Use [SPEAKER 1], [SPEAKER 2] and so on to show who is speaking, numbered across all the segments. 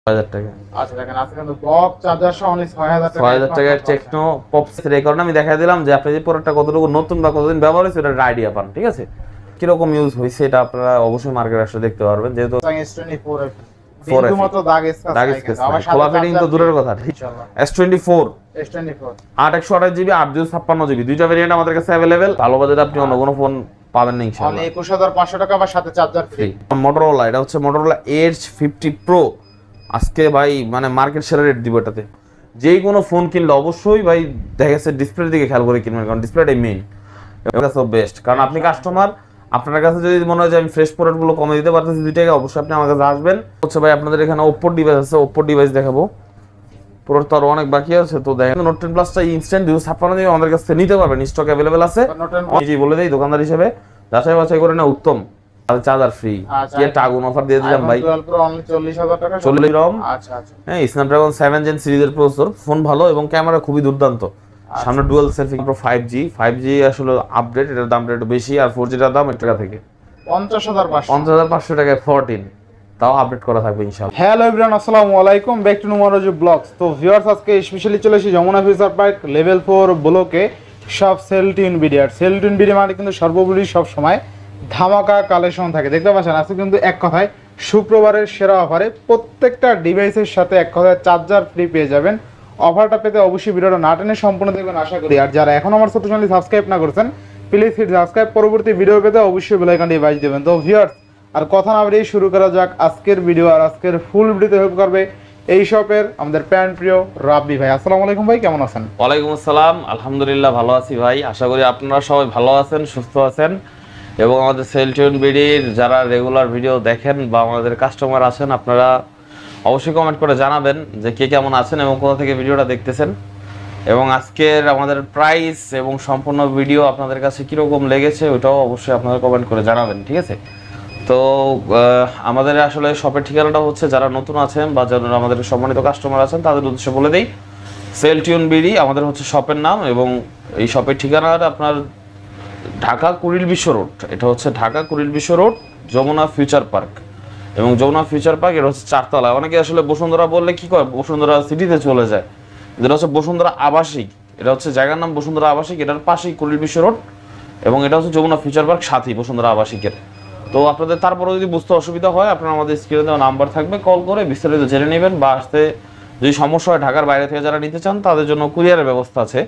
[SPEAKER 1] 6000 টাকা।
[SPEAKER 2] আচ্ছা দেখেন আজকে কিন্তু বক্স চার্জার সহ অনলি 6000 টাকা।
[SPEAKER 1] 6000 টাকার টেকনো পপ এই কারণে আমি দেখাই দিলাম যে আপনি যে প্রোডাক্টটা কতটুকু নতুন বা কতদিন ব্যবহার হয়েছে এটা আইডিয়া পান, ঠিক আছে? কিরকম ইউজ হয়েছে এটা আপনারা অবশ্যই মার্কেটে আসলে দেখতে পারবেন, যেহেতু
[SPEAKER 2] S24 বিন্দু মতো দাগ স্কেচ
[SPEAKER 1] আবার খোলা ফিটিং তো দূরের কথা।
[SPEAKER 2] ইনশাআল্লাহ
[SPEAKER 1] S24
[SPEAKER 2] S24
[SPEAKER 1] 8 128 GB 8 256 GB দুইটা ভেরিয়েন্ট আমাদের কাছে अवेलेबल। ভালো বাজেট আপনি অন্য কোনো ফোন পাবেন না ইনশাআল্লাহ।
[SPEAKER 2] 21500 টাকা বা সাথে চার্জার ফ্রি।
[SPEAKER 1] Motorola, এটা হচ্ছে Motorola Edge 50 Pro। আজকে ভাই মানে মার্কেট সেরা রেট দিব এটাতে। যেই কোনো ফোন কিনলে অবশ্যই ভাই দেখা যাচ্ছে ডিসপ্লের দিকে খেয়াল করে কিনবেন, কারণ ডিসপ্লেটাই মেইন। এটা সব বেস্ট, কারণ আপনি কাস্টমার, আপনার কাছে যদি মনে হয় যে আমি ফ্রেশ প্রোডাক্টগুলো কমে দিতে পারতেছি 2 টাকা, অবশ্যই আপনি আমার কাছে আসবেন। হচ্ছে ভাই আপনাদের এখানে Oppo ডিভাইস আছে, Oppo ডিভাইস দেখাবো। পুরো তো আরো অনেক বাকি আছে, তো দেখেন Note 10 Plus টা ইনস্ট্যান্ট 256 দিয়ে আমাদের কাছে নিতে পারবেন, স্টক अवेलेबल আছে। আমি জি বলে দেই দোকানদার হিসেবে যাচাই বাছাই করে না উত্তম। আর চার্জার ফ্রি কি একটা আগুন অফার দিয়ে দিলাম ভাই।
[SPEAKER 2] 40000 টাকা
[SPEAKER 1] 40 রম।
[SPEAKER 2] আচ্ছা আচ্ছা
[SPEAKER 1] হ্যাঁ, Snapdragon 7 Gen সিরিজের প্রসেসর, ফোন ভালো এবং ক্যামেরা খুবই দুর্দান্ত। সামনে ডুয়াল সেলফি প্রো 5G আসলে আপডেট, এটার দামটা একটু বেশি, আর 4G এর দাম 1 টাকা থেকে
[SPEAKER 2] 50500
[SPEAKER 1] টাকায় 14, তাও আপডেট করা থাকবে ইনশাআল্লাহ।
[SPEAKER 2] হ্যালো এভরিওয়ান, আসসালামু আলাইকুম, ব্যাক টু নুমারোজু ব্লগস। তো ভিউয়ার্স আজকে স্পেশালি চলে এসেছি যমুনা ফিউচার পার্ক লেভেল 4 ব্লকে সব সেলটিউন বিডি মানে কিন্তু সর্বোপরি সব সময় ধামাকা কালেকশন থাকে, দেখতে পাচ্ছেন। আজকে কিন্তু এক কথায় শুক্রবারের সেরা অফারে প্রত্যেকটা ডিভাইসের সাথে এক কথায় চার্জার ফ্রি পেয়ে যাবেন। অফারটা পেতে অবশ্যই ভিডিওটা না টেনে সম্পূর্ণ দেখবেন আশা করি। আর যারা এখন আমার ছোট চ্যানেল সাবস্ক্রাইব না করেছেন প্লিজ হিট সাবস্ক্রাইব, পরবর্তী ভিডিও পেতে অবশ্যই বেল আইকনটি বাজিয়ে দেবেন। তো ভিউয়ার্স আর কথা না বাড়িয়ে শুরু করা যাক আজকের ভিডিও। আর আজকের ফুল ভিডিওতে হেল্প করবে এই শপের আমাদের প্যান প্রিয় রাব্বি ভাই। আসসালামু আলাইকুম ভাই, কেমন আছেন?
[SPEAKER 1] ওয়ালাইকুম আসসালাম, আলহামদুলিল্লাহ ভালো আছি ভাই। আশা করি আপনারা সবাই ভালো আছেন, সুস্থ আছেন, এবং আমাদের সেলটিউন বিডির যারা রেগুলার ভিডিও দেখেন বা আমাদের কাস্টমার আছেন, আপনারা অবশ্যই কমেন্ট করে জানাবেন যে কে কেমন আছেন এবং কোথা থেকে ভিডিওটা দেখতেছেন, এবং আজকের আমাদের প্রাইস এবং সম্পূর্ণ ভিডিও আপনাদের কাছে কীরকম লেগেছে ওইটাও অবশ্যই আপনারা কমেন্ট করে জানাবেন, ঠিক আছে? তো আমাদের আসলে শপের ঠিকানাটা হচ্ছে, যারা নতুন আছেন বা যারা আমাদের সম্মানিত কাস্টমার আছেন তাদের উদ্দেশ্যে বলে দেই, সেলটিউন বিডি আমাদের হচ্ছে শপের নাম, এবং এই শপের ঠিকানাটা আপনার ঢাকা কুড়িল বিশ্ব রোড। এটা হচ্ছে ঢাকা কুড়িল বিশ্ব রোড, যমুনা ফিউচার পার্ক। এবং যমুনা ফিউচার পার্ক এটা হচ্ছে 4 তলা। অনেকে আসলে বসুন্ধরা বললে কি করে, বসুন্ধরা সিটিতে চলে যায়। যেটা হচ্ছে বসুন্ধরা আবাসিক, এটা হচ্ছে জায়গার নাম বসুন্ধরা আবাসিক, এটার পাশেই কুড়িল বিশ্ব রোড, এবং এটা হচ্ছে যমুনা ফিউচার পার্ক সাথী বসুন্ধরা আবাসিকের। তো আপনাদের তারপরে যদি বুঝতে অসুবিধা হয়, আপনারা আমাদের স্ক্রিনে দেওয়া নাম্বার থাকবে, কল করে বিস্তারিত জেনে নেবেন, বা আসতে যদি সমস্যা হয় ঢাকার বাইরে থেকে যারা নিতে চান তাদের জন্য কুরিয়ারের ব্যবস্থা আছে।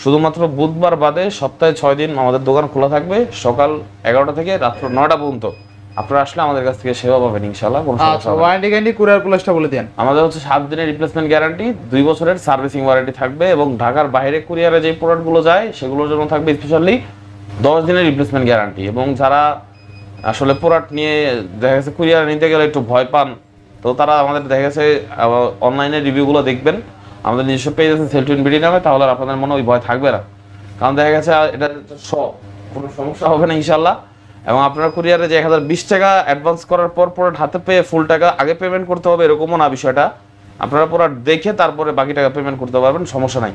[SPEAKER 1] শুধুমাত্র বুধবার বাদে সপ্তাহে 6 দিন আমাদের দোকান খোলা থাকবে, সকাল 11টা থেকে রাত্র 9টা পর্যন্ত। আপনারা আসলে আমাদের কাছ থেকে সেবা পাবেন ইনশাআল্লাহ, কোনো সমস্যা হবে না।
[SPEAKER 2] ওয়ারেন্টি গ্যারান্টি কুরিয়ার প্লাসটা বলে দেন।
[SPEAKER 1] আমাদের হচ্ছে 7 দিনের রিপ্লেসমেন্ট গ্যারান্টি, 2 বছরের সার্ভিসিং ওয়ারেন্টি থাকবে, এবং ঢাকার বাইরে কুরিয়ারে যে প্রোডাক্টগুলো যায় সেগুলোর জন্য থাকবে স্পেশালি 10 দিনের রিপ্লেসমেন্ট গ্যারান্টি। এবং যারা আসলে প্রোডাক্ট নিয়ে দেখা গেছে কুরিয়ার নিতে গেলে একটু ভয় পান, তো তারা আমাদের দেখা গেছে অনলাইনে রিভিউগুলো দেখবেন, আমাদের নিজস্ব পেজ আছে সেলটিউন বিডি নামে, তাহলে আর আপনাদের মনে ওই ভয় থাকবে না, কারণ দেখা গেছে এটা সব কোনো সমস্যা হবে না ইনশাল্লাহ। এবং আপনারা কুরিয়ারে যে 1020 টাকা অ্যাডভান্স করার পর প্রোডাক্ট হাতে পেয়ে ফুল টাকা আগে পেমেন্ট করতে হবে এরকমও না বিষয়টা। আপনারা প্রোডাক্ট দেখে তারপরে বাকি টাকা পেমেন্ট করতে পারবেন, সমস্যা নাই।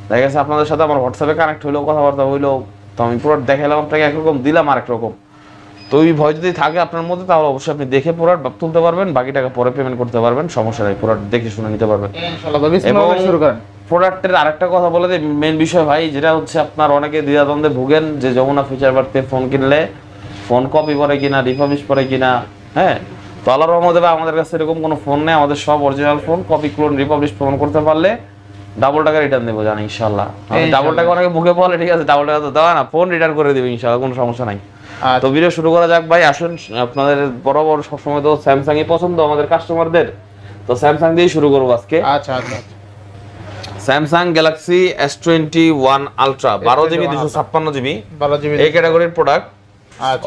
[SPEAKER 1] দেখা গেছে আপনাদের সাথে আমার হোয়াটসঅ্যাপে কানেক্ট হইলেও, কথাবার্তা হইলেও, তো আমি প্রোডাক্ট দেখালাম আপনাকে একরকম, দিলাম আরেক রকম। তো ওই ভয় যদি থাকে আপনার মধ্যে, তাহলে অবশ্যই আপনি দেখে প্রোডাক্ট তুলতে পারবেন, বাকি টাকা পরে পেমেন্ট করতে পারবেন, সমস্যা নাই, প্রোডাক্ট দেখে শুনে নিতে পারবেন
[SPEAKER 2] ইনশাআল্লাহ। বিসমিল্লাহ শুরু করেন।
[SPEAKER 1] প্রোডাক্টের আরেকটা কথা বলে দিই, মেইন বিষয় ভাই, যেটা হচ্ছে আপনার অনেকে দ্বিধাদ্বন্দ্বে ভোগেন যে যমুনা ফিচার পার্কে ফোন কিনলে ফোন কপি পরে কিনা, রিফার্বিশ পরে কিনা। হ্যাঁ, তো আল্লাহর রহমতে আমাদের কাছে এরকম কোনো ফোন নেই, আমাদের সব original phone, copy clone republish প্রমাণ করতে পারলে ডাবল টাকা রিটার্ন দেবো, জানি ইনশাআল্লাহ। ডাবল টাকা অনেকে মুখে বলে, ঠিক আছে, ডাবল টাকা তো দেওয়া না, ফোন রিটার্ন করে দেবে ইনশাআল্লাহ, কোনো সমস্যা নাই। তো ভিডিও শুরু করা যাক ভাই, আসুন। আপনাদের বরাবর সবসময় তো স্যামসাংই পছন্দ আমাদের কাস্টমারদের, তো স্যামসাং দিয়েই শুরু করবো আজকে।
[SPEAKER 2] আচ্ছা আচ্ছা,
[SPEAKER 1] Samsung Galaxy S21 ultra 12GB 256GB এই ক্যাটাগরির প্রোডাক্ট,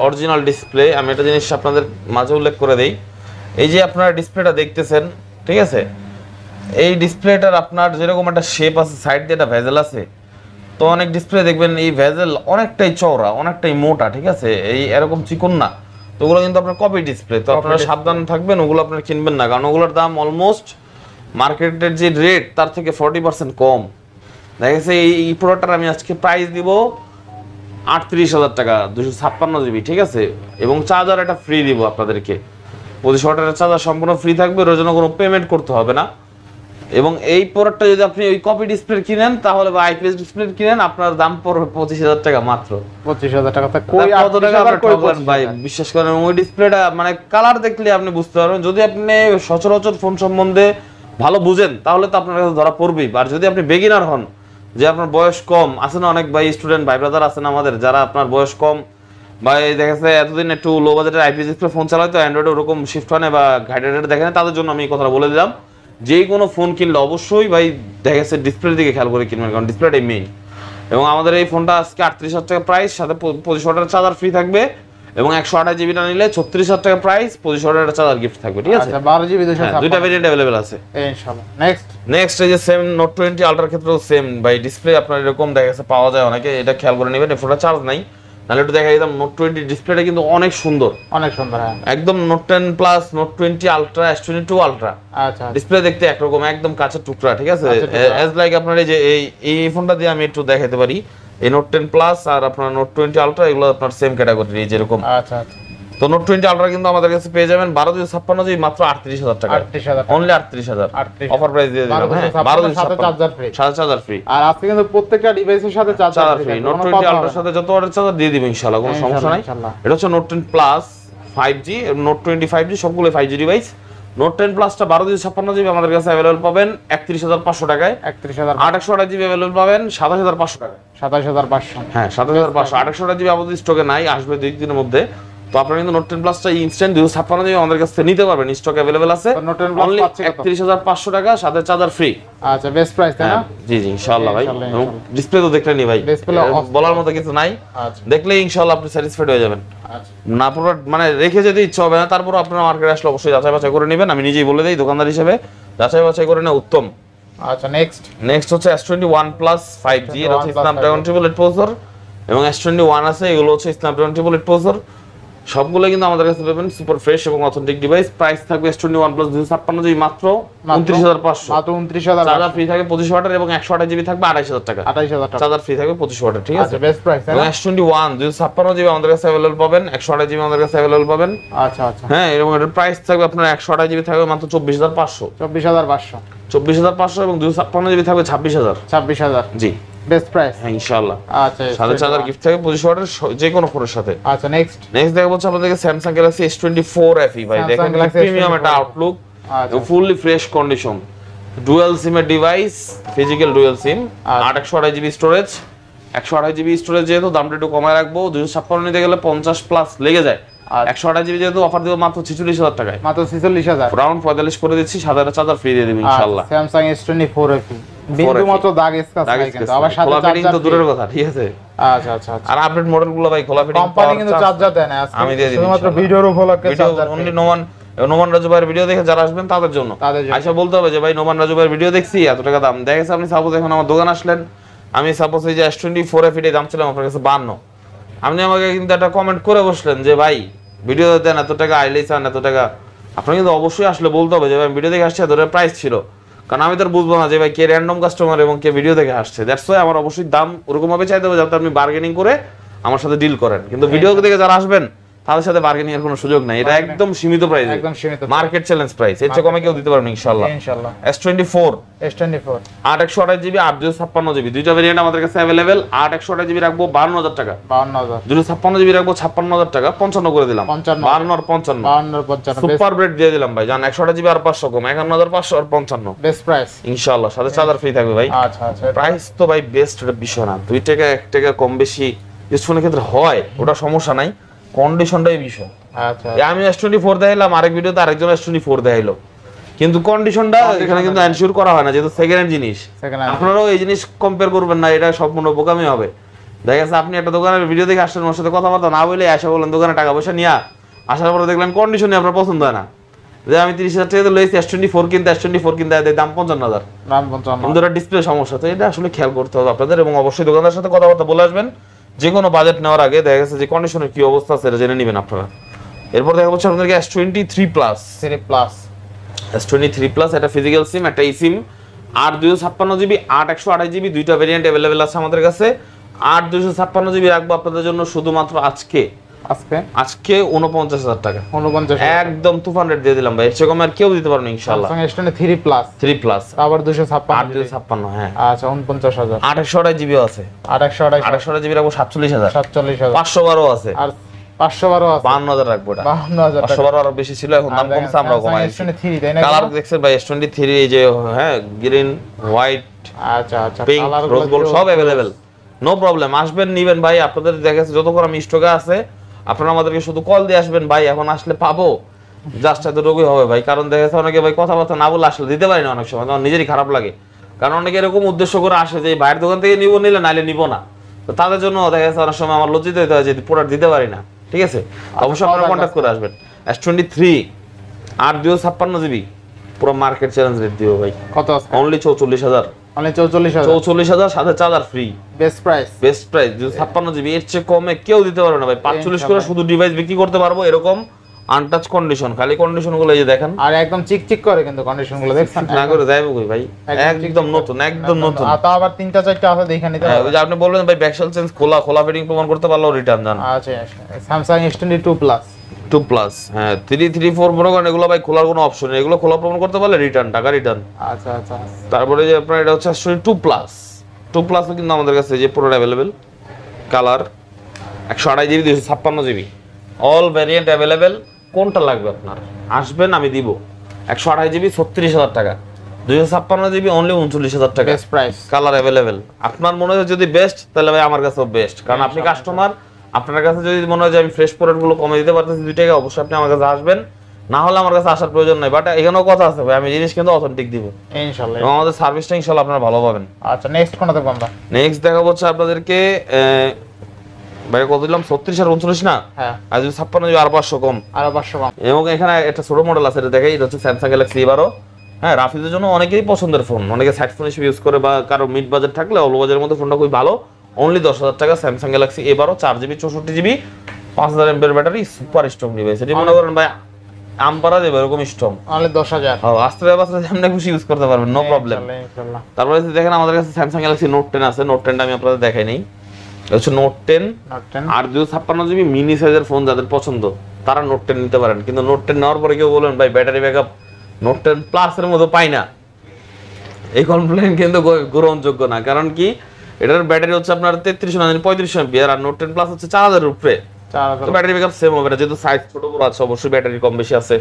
[SPEAKER 1] অরিজিনাল ডিসপ্লে। আমি একটা জিনিস আপনাদের মাঝে উল্লেখ করে দেই, এই যে আপনারা ডিসপ্লেটা দেখতেছেন, ঠিক আছে, এই ডিসপ্লেটার আপনার যেরকম একটা শেপ আছে, সাইড দিয়ে একটা ভেজেল আছে, তো অনেক ডিসপ্লে দেখবেন এই ভেজেল অনেকটাই চওড়া, অনেকটাই মোটা, ঠিক আছে, এই এরকম চিকন না। তো ওগুলো কিন্তু আপনার কপি ডিসপ্লে, তো আপনারা সাবধান থাকবেন, ওগুলো আপনারা কিনবেন না, কারণ ওগুলোর দাম অলমোস্ট মার্কেটের যে রেট তার থেকে 40% কম। দেখা গেছে এই প্রোডাক্টটার আমি আজকে প্রাইস দিব 38,000 টাকা, 256GB, ঠিক আছে, এবং চার্জার একটা ফ্রি দিব আপনাদেরকে। 25 ওয়াটের চার্জার সম্পূর্ণ ফ্রি থাকবে, এর জন্য কোনো পেমেন্ট করতে হবে না। এবং এই প্রোডাক্টটা যদি আপনি ওই কপি ডিসপ্লে কিনেন তাহলে বা আইপিএস ডিসপ্লে কিনেন আপনার দাম পড়বে 25,000 টাকা মাত্র।
[SPEAKER 2] 25,000 টাকা কই
[SPEAKER 1] কত টাকা আপনি ঠকলেন ভাই, বিশ্বাস করেন। ওই ডিসপ্লেটা মানে কালার দেখলে আপনি বুঝতে পারবেন। যদি আপনি সচরাচর ফোন সম্বন্ধে ভালো বুঝেন তাহলে তো আপনার কাছে ধরা পড়বেই। আর যদি আপনি বেগিনার হন, যে আপনার বয়স কম, আছে না অনেক ভাই স্টুডেন্ট ভাই ব্রাদার আছেন আমাদের যারা আপনার বয়স কম বা দেখা যাচ্ছে এতদিন একটু লো বাজেটের আইপিএস ডিসপ্লে ফোন চালায় তো অ্যান্ড্রয়েড ওরকম শিফট হয় না বা গাইডেড দেখেন, তাদের জন্য আমি এই কথাটা বলে দিলাম। যে কোনো ফোন কিনলে অবশ্যই ভাই দেখা যাচ্ছে ডিসপ্লের দিকে খেয়াল করে কিনবেন, কারণ ডিসপ্লেটাই মেইন। এবং আমাদের এই ফোনটা আজকে 38,000 টাকা প্রাইস, সাথে 25 ওয়াটের চার্জার ফ্রি থাকবে এবং 128 জিবিটা নিলে 36,000 টাকা প্রাইস, 25 ওয়াটের চার্জার গিফট থাকবে। ঠিক আছে,
[SPEAKER 2] আচ্ছা 12 জিবি
[SPEAKER 1] দুইটা ভেরিয়েন্ট अवेलेबल আছে
[SPEAKER 2] ইনশাআল্লাহ। নেক্সট
[SPEAKER 1] এই যে সেম নোট 20 আলট্রার ক্ষেত্রেও সেম ভাই ডিসপ্লে আপনার এরকম দেখা যাচ্ছে পাওয়া যায় অনেকে, এটা খেয়াল করে নেবেন। এই ফোনটা চার্জ নাই, নাহলে একটু দেখা যেতাম। নোট 20 ডিসপ্লেটা কিন্তু অনেক সুন্দর,
[SPEAKER 2] হ্যাঁ
[SPEAKER 1] একদম note 10 plus, note 20 ultra, S22 ultra
[SPEAKER 2] আচ্ছা
[SPEAKER 1] ডিসপ্লে দেখতে একরকম একদম কাঁচের টুকরা। ঠিক আছে, এজ লাইক আপনার এই যে এই ফোনটা দিয়ে আমি একটু দেখাতে পারি, এই নোট 10 প্লাস আর আপনার নোট 20 আলট্রা এগুলো আপনার সেম ক্যাটাগরি এই যেরকম।
[SPEAKER 2] আচ্ছা
[SPEAKER 1] তো নোট 20 আলট্রা কিন্তু আমাদের কাছে পেয়ে যাবেন 12,256 জিবি মাত্র 38,000 টাকা,
[SPEAKER 2] 38,000
[SPEAKER 1] অনলি 38,000 অফার প্রাইস দিয়ে দিলাম। হ্যাঁ 12,256 সাথে চার্জার ফ্রি।
[SPEAKER 2] আর আজকে কিন্তু প্রত্যেকটা ডিভাইসের সাথে চার্জার ফ্রি।
[SPEAKER 1] নোট 20 আলট্রার সাথে যত অর্ডার চার্জার দিয়ে দিবেন ইনশাআল্লাহ, কোনো সমস্যা নাই। এটা হচ্ছে note 10 plus 5G, note 20 5G সবগুলো 5G ডিভাইস। নোট 10 প্লাসটা 12,256 জিবি আমাদের কাছে अवेलेबल পাবেন 31,500 টাকায়, 31,828 জিবি अवेलेबल পাবেন 27,500 টাকায়,
[SPEAKER 2] 27,500।
[SPEAKER 1] হ্যাঁ 27,500। 2800 জিবি আমাদের স্টকে নাই, আসবে 2 দিনের মধ্যে। তো আপনারা কিন্তু নোট 10 প্লাসটা ইনস্ট্যান্ট 256 জিবি আমাদের কাছে নিতে পারবেন, স্টকে अवेलेबल আছে। অনলি 31,500 টাকা, সাথে চার্জার ফ্রি।
[SPEAKER 2] আচ্ছা বেস্ট প্রাইস তাই না?
[SPEAKER 1] জি ইনশাআল্লাহ ভাই। ডিসপ্লে তো দেখলেনই ভাই, বলার মতো কিছু নাই, দেখলে ইনশাআল্লাহ আপনি স্যাটিসফাইড হয়ে যাবেন। না পুরো মানে রেখে যেতে ইচ্ছা হবে না, তারপর আপনারা মার্কেটে আসলে অবশ্যই যাচাই বাছাই করে নেবেন। আমি নিজেই বলে দেই দোকানদার হিসেবে, যাচাই বাছাই করে নেওয়া উত্তম।
[SPEAKER 2] আচ্ছা নেক্সট
[SPEAKER 1] হচ্ছে S21 প্লাস 5G, এটা হচ্ছে স্ন্যাপড্রাগন ট্রিপল এইট প্রসেসর এবং S21 আছে, এগুলো হচ্ছে স্ন্যাপড্রাগন ট্রিপল এইট প্রসেসর। সবগুলো কিন্তু আমাদের কাছে পাবেন সুপার ফ্রেশ এবং অথেন্টিক ডিভাইস। প্রাইস থাকবে S21 প্লাস 256 জিবি মাত্র 29,500,
[SPEAKER 2] মাত্র 29,000।
[SPEAKER 1] চার্জার ফ্রি থাকবে 25 ওয়াটের এবং 128 জিবি থাকবে 28,000 টাকা,
[SPEAKER 2] 28,000 টাকা
[SPEAKER 1] চার্জার ফ্রি থাকবে 25 ওয়াটের। ঠিক আছে,
[SPEAKER 2] আচ্ছা বেস্ট প্রাইস তাই
[SPEAKER 1] এবং
[SPEAKER 2] না?
[SPEAKER 1] S21 256 জিবি আমাদের কাছে अवेलेबल পাবেন, 128 জিবি আমাদের কাছে अवेलेबल পাবেন।
[SPEAKER 2] আচ্ছা
[SPEAKER 1] হ্যাঁ, এবং এর প্রাইস থাকবে আপনার 128 জিবি থাকবে মাত্র 24,500,
[SPEAKER 2] 24,500
[SPEAKER 1] এবং 256 জিবি থাকবে 26,000। জি
[SPEAKER 2] বেস্ট প্রাইস
[SPEAKER 1] হ্যাঁ ইনশাআল্লাহ।
[SPEAKER 2] আচ্ছা
[SPEAKER 1] সাথে চার্জার গিফট থাকবে 25 ওয়াটের যে কোনো ফোনের সাথে।
[SPEAKER 2] আচ্ছা নেক্সট
[SPEAKER 1] দেখা হচ্ছে আপনাদেরকে Samsung Galaxy S24 FE ভাই, দেখেন প্রিমিয়াম একটা Outlook, fully fresh condition, dual সিমের device, physical dual SIM, 828 GB storage. 128 GB storage যেহেতু দামটা একটু কমায় রাখবো, 256 নিতে গেলে 50 প্লাস লেগে যায়। 128 জিবি যেহেতু অফার দেব মাত্র 46,000 টাকায়,
[SPEAKER 2] মাত্র 46,000,
[SPEAKER 1] রাউন্ড 45 করে দিচ্ছি, সাথে চার্জার ফ্রি দিয়ে দেব ইনশাআল্লাহ।
[SPEAKER 2] Samsung S24 FE বিন্দু মাত্র দাগ স্ক্র্যাচ নাই কিন্তু, আবার সাথে চার্জার
[SPEAKER 1] তো দূরের কথা। ঠিক আছে,
[SPEAKER 2] আচ্ছা
[SPEAKER 1] আর আপডেট মডেলগুলো ভাই খোলা ফিটিং
[SPEAKER 2] কোম্পানি কিন্তু চার্জার দেয় না আজকে,
[SPEAKER 1] আমি দিয়ে দিই
[SPEAKER 2] শুধুমাত্র ভিডিওর উপলক্ষে চার্জার।
[SPEAKER 1] অনলি নোমান রাজু ভাইয়ের ভিডিও দেখে যারা আসবেন তাদের জন্য আচ্ছা বলতে হবে যে ভাই নোমান রাজু ভাইয়ের ভিডিও দেখছি এত টাকা দাম। দেখা গেছে আপনি সাপোজ এখন আমার দোকান আসলেন, আমি সাপোজ এই যে S24 FE দাম ছিলাম আপনার কাছে 52, আপনি আমাকে কিন্তু একটা কমেন্ট করে বসলেন যে ভাই ভিডিও দেন এত টাকা, আইলেই চান এত টাকা। আপনার কিন্তু অবশ্যই আসলে বলতে হবে যে ভাই ভিডিও দেখে আসছে এত টাকা প্রাইস ছিল, কারণ আমি তো বুঝবো না যে ভাই কে র্যান্ডম কাস্টমার এবং কে ভিডিও দেখে আসছে। দ্যাটস ওয়াই আমার অবশ্যই দাম ওরকম ভাবে চাইতে হবে যাতে আপনি বার্গেনিং করে আমার সাথে ডিল করেন। কিন্তু ভিডিও দেখে যারা আসবেন তাদের সাথে বার্গেনিং এর কোনো সুযোগ নাই, এটা একদম সীমিত প্রাইস,
[SPEAKER 2] একদম সীমিত
[SPEAKER 1] মার্কেট চ্যালেঞ্জ প্রাইস, এর চেয়ে কমে কেউ দিতে পারবে ইনশাআল্লাহ। S24 828 জিবি 856 জিবি দুইটা ভেরিয়েন্ট আমাদের কাছে अवेलेबल। 828 জিবি রাখবো 52,000 টাকা, 256 জিবি রাখবো 56,000 টাকা, 55 করে দিলাম, 52 আর 55 সুপার ব্রেড দিয়ে দিলাম ভাই, জান 128 জিবি আর 500 কম 51,500 আর 55
[SPEAKER 2] বেস্ট প্রাইস
[SPEAKER 1] ইনশাআল্লাহ, সাথে চার্জার ফ্রি থাকবে ভাই।
[SPEAKER 2] আচ্ছা
[SPEAKER 1] প্রাইস তো ভাই বেস্ট, এটা বিষয় না, 2 টাকা 1 টাকা কম বেশি স্মার্টফোনের ক্ষেত্রে হয়, ওটা সমস্যা নাই, কন্ডিশনটাই বিষয়।
[SPEAKER 2] আচ্ছা
[SPEAKER 1] আমি S24 দেখাইলাম, আরেক ভিডিওতে আরেকজন S24 দেখাইলো, কিন্তু কন্ডিশনটা এখানে কিন্তু এনশিওর করা হয় না, যেহেতু সেকেন্ড হ্যান্ড জিনিস। আপনারাও এই জিনিস কম্পেয়ার করবেন না, এটা সম্পূর্ণ বোকামি হবে। দেখা গেছে আপনি একটা দোকানের ভিডিও দেখে আসছেন, ওর সাথে কথাবার্তা না বলে আসা বললেন দোকানে টাকা পয়সা নিয়ে, আসার পরে দেখলেন কন্ডিশনই আপনার পছন্দ হয় না, যে আমি 30,000 টাকা লইছি S24 কিনতে, S24 কিনতে দাম 55,000, কিন্তু এটা ডিসপ্লে সমস্যা। তো এটা আসলে খেয়াল করতে হবে আপনাদের, এবং অবশ্যই দোকানদারের সাথে কথাবার্তা বলে আসবেন যে কোনো বাজেট নেওয়ার আগে। দেখা গেছে যে কন্ডিশনের কি অবস্থা সেটা জেনে নেবেন আপনারা। এরপর দেখা যাচ্ছে আপনাদেরকে S23 প্লাস, S23 প্লাস একটা ফিজিক্যাল সিম, একটা ই সিম, 8 256 জিবি 8 128 জিবি দুইটা ভেরিয়েন্ট अवेलेबल আছে আমাদের কাছে। 8 256 জিবি রাখবো আপনাদের জন্য শুধুমাত্র আজকে
[SPEAKER 2] আজকে
[SPEAKER 1] 49,000 টাকা
[SPEAKER 2] 49
[SPEAKER 1] একদম তুফান রেট দিয়ে দিলাম ভাই, এর চেয়ে কম আর কেউ দিতে পারবে না ইনশাআল্লাহ।
[SPEAKER 2] স্যামসাং S20 3 প্লাস
[SPEAKER 1] 3 প্লাস
[SPEAKER 2] আবার 256
[SPEAKER 1] 256 হ্যাঁ।
[SPEAKER 2] আচ্ছা 49,000
[SPEAKER 1] 2800 জিবি আছে,
[SPEAKER 2] 2828
[SPEAKER 1] জিবি রাখবো 47,000,
[SPEAKER 2] 47,000
[SPEAKER 1] 512 আছে
[SPEAKER 2] আর 512 আছে
[SPEAKER 1] 52,000 রাখবো এটা,
[SPEAKER 2] 52,000 টাকা
[SPEAKER 1] 512 আরো বেশি ছিল, এখন দাম কমছে আমরা কমাইছি।
[SPEAKER 2] S20 3 তাই না?
[SPEAKER 1] কালার দেখছেন ভাই S23 এই যে হ্যাঁ গ্রিন হোয়াইট
[SPEAKER 2] আচ্ছা আচ্ছা
[SPEAKER 1] পিঙ্ক রোজ গোল্ড সব अवेलेबल, নো প্রবলেম। আসবেন নিবেন ভাই, আপনাদের দেখেছে যতক্ষণ আমি স্টকে আছে আপনারা আমাদেরকে শুধু কল দিয়ে আসবেন ভাই, এখন আসলে পাবো জাস্ট এতটুকুই হবে ভাই। কারণ দেখেছে অনেকে ভাই কথাবার্তা না বলে আসলে দিতে পারি না, অনেক সময় আমার নিজেরই খারাপ লাগে, কারণ অনেকে এরকম উদ্দেশ্য করে আসে যে ভাইয়ের দোকান থেকে নিবো, নিলে নাইলে নিবো না, তো তাদের জন্য দেখা যাচ্ছে অনেক সময় আমার লজ্জিত হতে হয় যে প্রোডাক্ট দিতে পারি না, ঠিক আছে? অবশ্যই আপনারা কন্ট্যাক্ট করে আসবেন। S23 আর 256 জিবি পুরো মার্কেট চ্যালেঞ্জ রেট দিও ভাই,
[SPEAKER 2] কত আছে?
[SPEAKER 1] অনলি 44,000,
[SPEAKER 2] মানে 44,000
[SPEAKER 1] 44,000 সাথে charger free,
[SPEAKER 2] best price.
[SPEAKER 1] Best price 256 GB, এর চেয়ে কমে কেউ দিতে পারবে না ভাই। 45 করে শুধু ডিভাইস বিক্রি করতে পারবো, এরকম আনটাচ কন্ডিশন, খালি কন্ডিশন গুলো এই যে দেখেন,
[SPEAKER 2] আর একদম চিকচিক করে কিন্তু কন্ডিশন গুলো দেখছেন,
[SPEAKER 1] না করে যাইবো কই ভাই, একদম নতুন, একদম নতুন।
[SPEAKER 2] আর তো আবার 3টা 4টা আছে দেখে নিতে
[SPEAKER 1] হ্যাঁ,
[SPEAKER 2] হবে।
[SPEAKER 1] ওই যে আপনি বললেন ভাই ব্যাকশেল চেঞ্জ খোলা ফিটিং প্রমাণ করতে পারলেও রিটার্ন জান।
[SPEAKER 2] আচ্ছা স্যামসাং S20 2 প্লাস
[SPEAKER 1] 2 প্লাস হ্যাঁ 3 3 4 মনে করেন এগুলো ভাই খোলার কোনো অপশন নেই, এগুলো খোলা প্রমাণ করতে পারলে রিটার্ন, টাকা রিটার্ন।
[SPEAKER 2] আচ্ছা আচ্ছা
[SPEAKER 1] তারপরে যে আপনার এটা হচ্ছে আসলে 2 প্লাস, 2 প্লাসও কিন্তু আমাদের কাছে যে পুরোটা available, colour 128 GB 256 GB all variant available, কোনটা লাগবে আপনার আসবেন আমি দিব। 128 জিবি 36,000 টাকা, 256 জিবি অনলি 39,000 টাকা,
[SPEAKER 2] বেস্ট প্রাইস।
[SPEAKER 1] Colour available. আপনার মনে হয় যদি বেস্ট, তাহলে ভাই আমার কাছেও বেস্ট, কারণ আপনি কাস্টমার, আপনার কাছে যদি মনে হয় যে আমি ফ্রেশ প্রোডাক্টগুলো কমে দিতে পারতেছি 2 টাকা, অবশ্যই আপনি আমার কাছে আসবেন, না হলে আমার কাছে আসার প্রয়োজন নাই। বাট এখানেও কথা আছে ভাই, আমি জিনিস কিন্তু অথেন্টিক দিব
[SPEAKER 2] ইনশাআল্লাহ,
[SPEAKER 1] এবং আমাদের সার্ভিসটা ইনশাআল্লাহ আপনারা ভালো পাবেন।
[SPEAKER 2] আচ্ছা নেক্সট কোনটা দেখব আমরা?
[SPEAKER 1] নেক্সট দেখা হচ্ছে আপনাদেরকে ভাই কত দিলাম 36 আর 39 না,
[SPEAKER 2] হ্যাঁ
[SPEAKER 1] আর যদি 56 যদি আর 500 কম,
[SPEAKER 2] আর 500 কম।
[SPEAKER 1] এবং এখানে একটা ছোট মডেল আছে, এটা দেখাই, এটা হচ্ছে স্যামসাং গ্যালাক্সি A12। হ্যাঁ, রাফিদের জন্য অনেকেরই পছন্দের ফোন, অনেকে সাইড ফোন হিসেবে ইউজ করে, বা কারো মিড বাজেট থাকলে অল বাজেটের মধ্যে ফোনটা খুবই ভালো, অনলি 10,000 টাকা Samsung Galaxy A12, 4GB 64GB 5000 mAh battery, super strong device. এটি মনে করেন ভাই আমপারা দেবে এরকম স্ট্রং,
[SPEAKER 2] অনলি 10,000।
[SPEAKER 1] হ্যাঁ আস্তে আস্তে যেমন খুশি ইউজ করতে পারবেন, নো প্রবলেম।
[SPEAKER 2] ইনশাআল্লাহ।
[SPEAKER 1] তারপরে দেখেন আমাদের কাছে স্যামসাং গ্যালাক্সি নোট 10 আছে, নোট 10টা আমি আপনাদের দেখাই নেই, এটা হচ্ছে নোট 10 আর 256 জিবি মিনি সাইজের ফোন যাদের পছন্দ তারা নোট 10 নিতে পারেন। কিন্তু নোট 10 নেওয়ার পরে কেউ বলবেন ভাই ব্যাটারি ব্যাকআপ নোট 10 প্লাস এর মতো পাই না, এই কমপ্লেইন কিন্তু গ্রহণযোগ্য না। কারণ কি, এটার ব্যাটারি হচ্ছে আপনার 3300 না 3500 এমপিআর, আর নোট 10 প্লাস হচ্ছে 4000 এর উপরে, তো ব্যাটারি ব্যাকআপ সেম হবে না, যেহেতু সাইজ ছোট বড় আছে অবশ্যই ব্যাটারি কম বেশি আছে।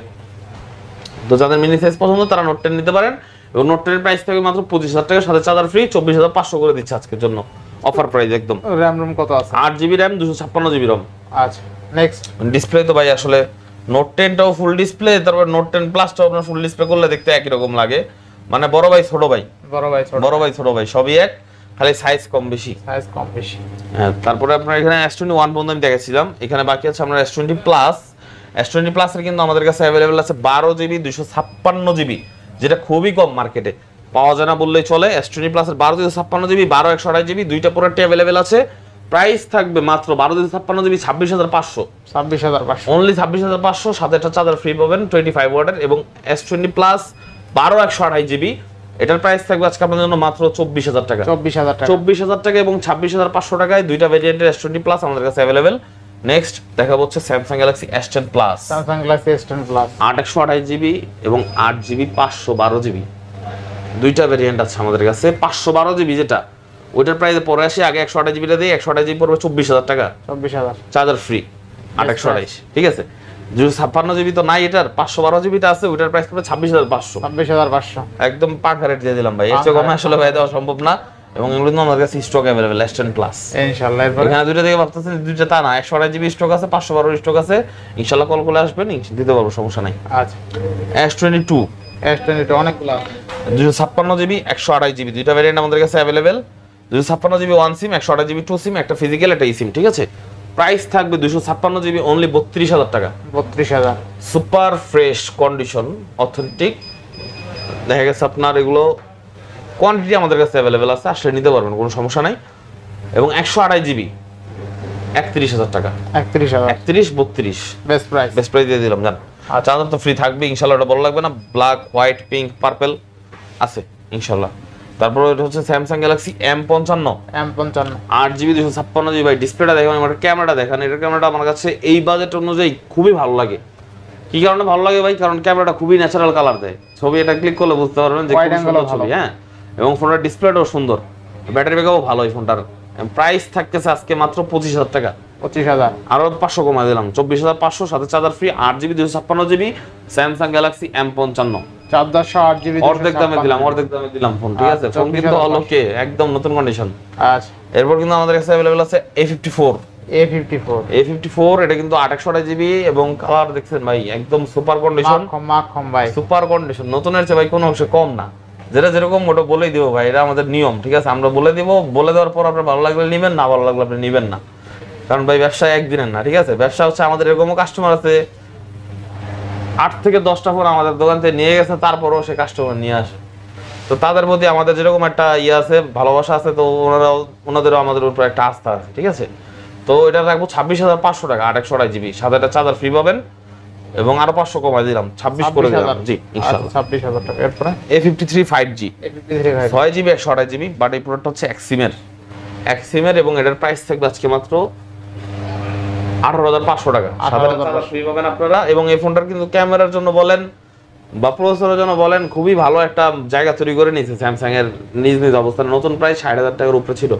[SPEAKER 1] তো যাদের মিনি সাইজ পছন্দ তারা নোট 10 নিতে পারেন, এবং নোট 10 এর প্রাইস থাকবে মাত্র 25,000 টাকা, সাথে চার্জার ফ্রি, 24,500 করে দিচ্ছে আজকের জন্য অফার প্রাইস একদম।
[SPEAKER 2] র‍্যাম রুম কত আছে?
[SPEAKER 1] 8GB RAM 256GB ROM।
[SPEAKER 2] আচ্ছা নেক্সট
[SPEAKER 1] ডিসপ্লে তো ভাই আসলে নোট 10টাও ফুল ডিসপ্লে, তারপর নোট 10 প্লাসটাও আপনার ফুল ডিসপ্লে করলে দেখতে একই রকম লাগে, মানে বড় ভাই ছোট ভাই, ছোট ভাই সবই এক, খালি সাইজ কম বেশি। হ্যাঁ, তারপরে আপনার এখানে S21 পর্যন্ত আমি দেখাচ্ছিলাম, এখানে বাকি আছে আপনার S20 প্লাস। S20 প্লাস এর কিন্তু আমাদের কাছে अवेलेबल আছে 12GB 256GB, যেটা খুবই কম, মার্কেটে পাওয়া যায় না বললেই চলে। S20 প্লাস এর 12GB 12 128GB দুইটা প্রোডাক্টই अवेलेबल আছে। প্রাইস থাকবে মাত্র 1256GB 26,500, অনলি 26,500, সাথে একটা চার্জার ফ্রি পাবেন 25 ওয়াটের। এবং S20 প্লাস 12 128GB এটার প্রাইস থাকবে আজকে আপনাদের জন্য মাত্র 24,000 টাকা, 24,000 টাকা এবং 26,500 টাকায় দুইটা ভেরিয়েন্টের S20 প্লাস আমাদের কাছে अवेलेबल। নেক্সট দেখা হচ্ছে Samsung Galaxy S10 plus, 8 128GB এবং 8GB 512GB দুইটা ভেরিয়েন্ট আছে আমাদের কাছে। 512GB যেটা ওইটার প্রাইসে পরে আসি, আগে 128GBটা দিই, 128GB পড়বে 24,000 টাকা, চার্জার ফ্রি 8 128, ঠিক আছে? 256GB তো নাই, এটার 512GBটা আছে, ওইটার প্রাইস পড়বে 26,500, একদম পাকা রেট দিয়ে দিলাম ভাই, এর চেয়ে কমে আসলে ভাই দেওয়া সম্ভব না। এবং এগুলো কিন্তু আমাদের কাছে স্টক अवेलेबल S10 প্লাস ইনশাআল্লাহ। এখানে দুইটা থেকে ভাবতেছেন দুইটা তা না, 128GB স্টক আছে, 512 স্টক আছে, ইনশাআল্লাহ কল করে আসবেন, দিতে পারবো, সমস্যা নাই। আচ্ছা S22
[SPEAKER 2] অনেকগুলো
[SPEAKER 1] 256GB 128GB দুইটা ভেরিয়েন্ট আমাদের কাছে available. 256GB one sim, 128GB two sim, একটা ফিজিক্যাল একটা ই-সিম, ঠিক আছে? প্রাইস থাকবে 256GB অনলি 32,000 টাকা,
[SPEAKER 2] 32,000,
[SPEAKER 1] সুপার ফ্রেশ কন্ডিশন, অথেন্টিক। দেখা গেছে আপনার এগুলো কোয়ান্টিটি আমাদের কাছে अवेलेबल আছে, আসলে নিতে পারবেন, কোনো সমস্যা নাই। এবং 128GB 31,000 টাকা, 31 32 বেস্ট প্রাইস দিয়ে দিলাম জান। আর চার্জার তো ফ্রি থাকবে ইনশাআল্লাহ, ওটা বড় লাগবে না, ব্ল্যাক হোয়াইট পিঙ্ক পার্পল আছে ইনশাআল্লাহ। তারপর এটা হচ্ছে Samsung Galaxy M55
[SPEAKER 2] M55
[SPEAKER 1] 8GB 256GB ভাই। ডিসপ্লেটা দেখেন, আমার ক্যামেরাটা দেখেন, এটার ক্যামেরাটা আমার কাছে এই বাজেট অনুযায়ী খুবই ভালো লাগে। কি কারণে ভালো লাগে ভাই? কারণ ক্যামেরাটা খুবই ন্যাচারাল কালার দেয়। ছবি এটা ক্লিক করলে বুঝতে পারবেন যে খুব সুন্দর ছবি। হ্যাঁ, এবং ফোনটার ডিসপ্লেটাও সুন্দর, ব্যাটারি ব্যাকআপও ভালো এই ফোনটার। প্রাইস থাকতেছে আজকে মাত্র 25,000 টাকা।
[SPEAKER 2] 25,000
[SPEAKER 1] আরো 500 কমায় দিলাম, 24,500, সাথে charger free, 8GB 256GB Samsung Galaxy M55।
[SPEAKER 2] 4/8GB
[SPEAKER 1] অর্ধেক দামে দিলাম ফোন, ঠিক আছে? ফোন কিন্তু অলোকে একদম নতুন কন্ডিশন।
[SPEAKER 2] আচ্ছা,
[SPEAKER 1] এরপর কিন্তু আমাদের কাছে अवेलेबल আছে A54। এটা কিন্তু 828GB এবং কালার দেখছেন ভাই, একদম সুপার কন্ডিশন।
[SPEAKER 2] মাখন ভাই,
[SPEAKER 1] সুপার কন্ডিশন, নতুনের চেয়ে ভাই কোনো অংশে কম না। যেটা যেরকম ওটা বলেই দিব ভাই, এটা আমাদের নিয়ম, ঠিক আছে? আমরা বলে দিব, বলে দেওয়ার পর আপনার ভালো লাগলে নেবেন, না ভালো লাগলে আপনি নেবেন না। কারণ ভাই ব্যবসা একদিনের না, ঠিক আছে? ব্যবসা হচ্ছে, আমাদের এরকমও কাস্টমার আছে 8 থেকে 10টা ফোন আমাদের দোকান থেকে নিয়ে গেছে, তারপরও সে কাস্টমার নিয়ে আসে। তো তাদের প্রতি আমাদের যেরকম একটা আছে, ভালোবাসা আছে, তো ওনাদেরও আমাদের উপর একটা আস্থা আছে, ঠিক আছে? তো এটা রাখবো 26,500 টাকা, 828GB, সাথে একটা চার্জার ফ্রি পাবেন এবং আরো 500 কমাই দিলাম, 26 করে দিলাম। জি ইনশাআল্লাহ।
[SPEAKER 2] 26,000 টাকা। এরপরে
[SPEAKER 1] A53 5G 6GB 128GB, but এই প্রোডাক্টটা হচ্ছে এক্সিমের এবং এটার প্রাইস থাকবে আজকে মাত্র 18,500 টাকা। সাথে চার্জার ফ্রি পাবেন আপনারা। এবং এই ফোনটার কিন্তু ক্যামেরার জন্য বলেন বা প্রসেসরের জন্য বলেন, খুবই ভালো একটা জায়গা তৈরি করে নিয়েছে স্যামসাং এর নিজ অবস্থানে। নতুন প্রাইস 60,000 টাকার উপরে ছিল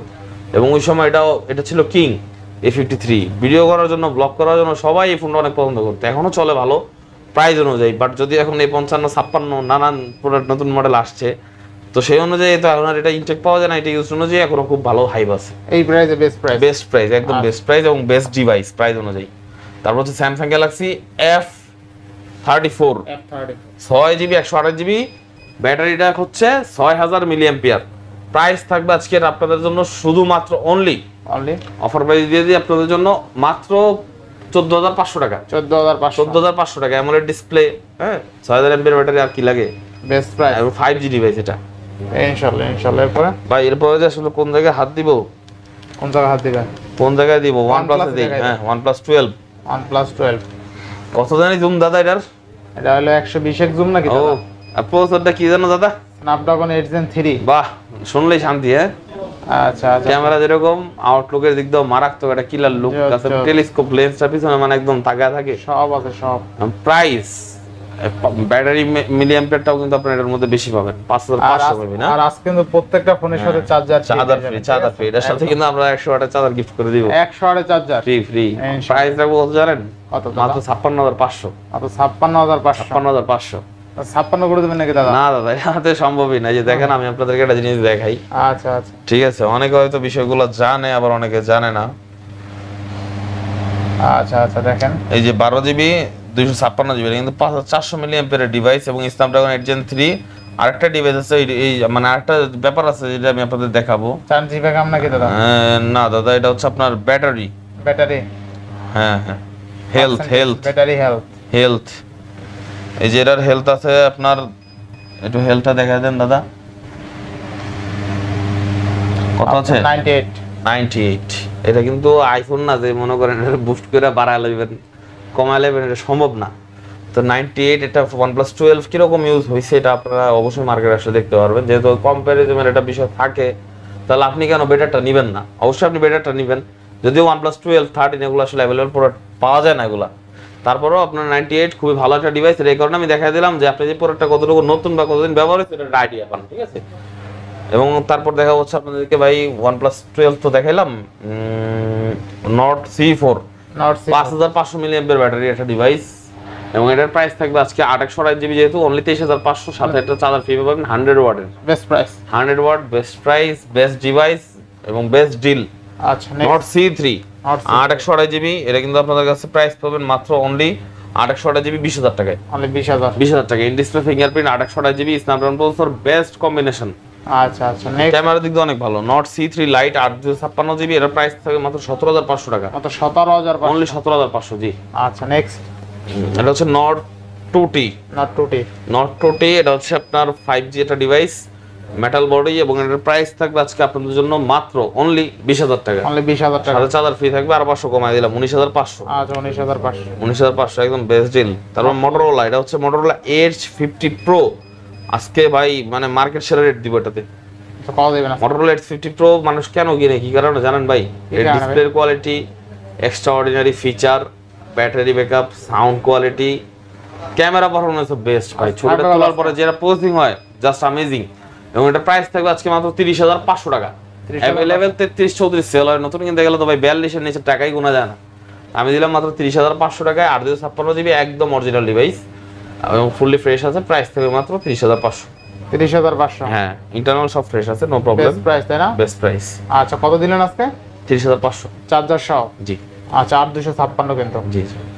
[SPEAKER 1] এবং ওই সময় এটা ছিল কিং A53। ভিডিও করার জন্য, ব্লগ করার জন্য সবাই এই ফোনটা অনেক পছন্দ করতো, এখনো চলে ভালো প্রাইস অনুযায়ী। বাট যদি এখন এই 55, 56 নানান প্রোডাক্ট নতুন মডেল আসছে, তো সেই অনুযায়ী তো এখন আর এটা ইনটেক পাওয়া যায় না, এটা ইউজ অনুযায়ী এখনো খুব ভালো হাইপ আছে।
[SPEAKER 2] এই প্রাইসে বেস্ট প্রাইস,
[SPEAKER 1] একদম বেস্ট প্রাইস এবং বেস্ট ডিভাইস প্রাইস অনুযায়ী। তারপর হচ্ছে Samsung Galaxy F34 6GB 128GB, ব্যাটারিটা হচ্ছে 6000 mAh। প্রাইস থাকবে আজকের আপনাদের জন্য শুধুমাত্র অনলি অফার প্রাইস দিয়ে দিই আপনাদের জন্য মাত্র 14,500 টাকা। 14,500 টাকা। AMOLED ডিসপ্লে, হ্যাঁ, 6000 mAh ব্যাটারি, আর কি লাগে?
[SPEAKER 2] বেস্ট প্রাইস
[SPEAKER 1] এবং 5G ডিভাইস এটা।
[SPEAKER 2] ইনশাআল্লাহ। এরপরে
[SPEAKER 1] ভাই, এরপরে যে আসলে কোন জায়গায় হাত দিব,
[SPEAKER 2] কোন জায়গায় হাত দিবেন?
[SPEAKER 1] OnePlus এ দিই। হ্যাঁ, OnePlus 12। কত জানি জুম দাদা এটার?
[SPEAKER 2] এটা হলো 120 এর জুম নাকি
[SPEAKER 1] ও,
[SPEAKER 2] দাদা?
[SPEAKER 1] প্রসেসরটা কি জানো দাদা?
[SPEAKER 2] Snapdragon 8 Gen 3।
[SPEAKER 1] বাহ, শুনলেই শান্তি। হ্যাঁ,
[SPEAKER 2] আচ্ছা আচ্ছা।
[SPEAKER 1] ক্যামেরা যেরকম, আউটলুকের দিক দিয়েও মারাত্মক, একটা কিলার লুক আছে। টেলিস্কোপ লেন্সটা পিছনে মানে একদম তাকায় থাকে,
[SPEAKER 2] সব আছে সব।
[SPEAKER 1] প্রাইস, ব্যাটারি মিলিঅ্যাম্পিয়ারটাও কিন্তু আপনারা এর মধ্যে বেশি পাবেন, 5500 পাবেন। না,
[SPEAKER 2] আর আজকে কিন্তু প্রত্যেকটা ফোনের সাথে চার্জার ফ্রি।
[SPEAKER 1] এটার সাথে কিন্তু আমরা 100 ওয়াটের চার্জার গিফট করে দিব,
[SPEAKER 2] 100 ওয়াটের চার্জার
[SPEAKER 1] ফ্রি। প্রাইস রাখবো কত জানেন?
[SPEAKER 2] কত?
[SPEAKER 1] মাত্র 56,500।
[SPEAKER 2] মাত্র 56,500 56 করে দেবেন নাকি দাদা?
[SPEAKER 1] না দাদা, এটাতে সম্ভবই না। যে দেখেন, আমি আপনাদেরকে একটা জিনিস দেখাই।
[SPEAKER 2] আচ্ছা আচ্ছা,
[SPEAKER 1] ঠিক আছে? অনেকে হয়তো বিষয়গুলো জানে, আবার অনেকে জানে না।
[SPEAKER 2] আচ্ছা আচ্ছা, দেখেন
[SPEAKER 1] এই যে 12GB 256GB, কিন্তু 5400 mAh ডিভাইস এবং স্ন্যাপড্রাগন 8 Gen 3। আরেকটা ডিভাইস আছে, এই মানে আরেকটা ব্যাপার আছে যেটা আমি আপনাদের দেখাবো।
[SPEAKER 2] 4GB RAM নাকি দাদা?
[SPEAKER 1] না দাদা, এটা হচ্ছে আপনার ব্যাটারি। হ্যাঁ, হেলথ। এই যে এটার হেলথ আছে আপনার, একটু হেলথটা দেখা দেন দাদা, কত আছে? 98। এটা কিন্তু আইফোন না যে মনে করেন এটা বুস্ট করে বাড়ায় নেবেন, কমায় নেবেন, এটা সম্ভব না। তো 98, এটা OnePlus 12 কিরকম ইউজ হয়েছে এটা আপনারা অবশ্যই মার্কেটে আসলে দেখতে পারবেন। যেহেতু কম্পারিজনের একটা বিষয় থাকে, তাহলে আপনি কেন বেটারটা নেবেন না? অবশ্যই আপনি বেটারটা নেবেন। যদিও OnePlus 12, 13 এগুলো আসলে অ্যাভেলেবল প্রোডাক্ট পাওয়া যায় না এগুলা, তারপরেও আপনার 98 খুবই ভালো একটা ডিভাইস। এই কারণে আমি দেখাই দিলাম যে আপনি যে প্রোডাক্টটা কতটুকু নতুন বা কতদিন ব্যবহার হয়েছে এটা আইডিয়া পান, ঠিক আছে? এবং তারপর দেখা হচ্ছে আপনাদেরকে ভাই OnePlus 12 তো দেখাইলাম, Nord C4 5500 mAh ব্যাটারি একটা ডিভাইস এবং এটার প্রাইস থাকবে আজকে 828GB, যেহেতু অনলি 23,500, সাথে একটা চার্জার ফ্রি পাবেন 100 ওয়াটের।
[SPEAKER 2] Best price,
[SPEAKER 1] 100 watt, best price, best device এবং বেস্ট ডিল।
[SPEAKER 2] আচ্ছা,
[SPEAKER 1] Nord C3 828GB, এটা কিন্তু আপনাদের কাছে প্রাইস পাবেন মাত্র অনলি 828GB 20,000 টাকায়।
[SPEAKER 2] অনলি 20,000
[SPEAKER 1] টাকা। In display fingerprint, 828GB, Snapdragon processor, best combination.
[SPEAKER 2] আচ্ছা আচ্ছা, নেক্সট
[SPEAKER 1] ক্যামেরার দিক দিয়ে অনেক ভালো। Nord C3 Lite 856GB, এর প্রাইস থাকবে মাত্র 17,500 টাকা।
[SPEAKER 2] মাত্র 17,500,
[SPEAKER 1] অনলি 17,500। জি
[SPEAKER 2] আচ্ছা, নেক্সট
[SPEAKER 1] এটা হচ্ছে Nord 2T। Nord 2T এটা হচ্ছে আপনার 5G একটা ডিভাইস, মেটাল বডি এবং এর প্রাইস থাকবে আজকে আপনাদের জন্য মাত্র অনলি 20,000 টাকা।
[SPEAKER 2] অনলি 20,000 টাকা।
[SPEAKER 1] সাথে চার্জার ফ্রি থাকবে, আর 500 কমাই দিলাম, 19,500।
[SPEAKER 2] আচ্ছা, 19,500।
[SPEAKER 1] 19,500 একদম বেস্ট ডিল। তারপর Motorola, এটা হচ্ছে Motorola Edge 50 Pro। আজকে ভাই মানে মার্কেট সেরা রেট দিব এটাতে,
[SPEAKER 2] তো কত দেবেন আজকে?
[SPEAKER 1] Motorola X50 Pro মানুষ কেন কিনে, কি কারণে জানেন ভাই? এর
[SPEAKER 2] কারণে ভাই?
[SPEAKER 1] ডিসপ্লের quality, extraordinary feature, battery backup, sound quality, camera performance best ভাই। ছবিটা
[SPEAKER 2] Camera
[SPEAKER 1] তোলার
[SPEAKER 2] ভালো
[SPEAKER 1] পরে যেটা পোজিং হয় জাস্ট অ্যামেজিং। এবং এটা প্রাইস থাকবে আজকে মাত্র 30,500 টাকা।
[SPEAKER 2] 30,500
[SPEAKER 1] অ্যাভেলেবেল 33-34 সেল হয়, নতুন কিনতে গেলে তো ভাই 42-এর নিচে টাকাই গোনা যায় না। আমি দিলাম মাত্র 30,500 টাকায়, 856 জিবি একদম অরিজিনাল ডিভাইস এবং ফুললি ফ্রেশ আছে। প্রাইস থাকবে মাত্র 30,500।
[SPEAKER 2] 30,500
[SPEAKER 1] হ্যাঁ, ইন্টারনাল সব ফ্রেশ আছে, নো প্রবলেম।
[SPEAKER 2] বেস্ট প্রাইস তাই না?
[SPEAKER 1] বেস্ট প্রাইস
[SPEAKER 2] আচ্ছা কত দিলেন আজকে?
[SPEAKER 1] 30,500।
[SPEAKER 2] চার্জার সহ?
[SPEAKER 1] জি
[SPEAKER 2] আচ্ছা 8,256 কিন্তু।
[SPEAKER 1] জি জি।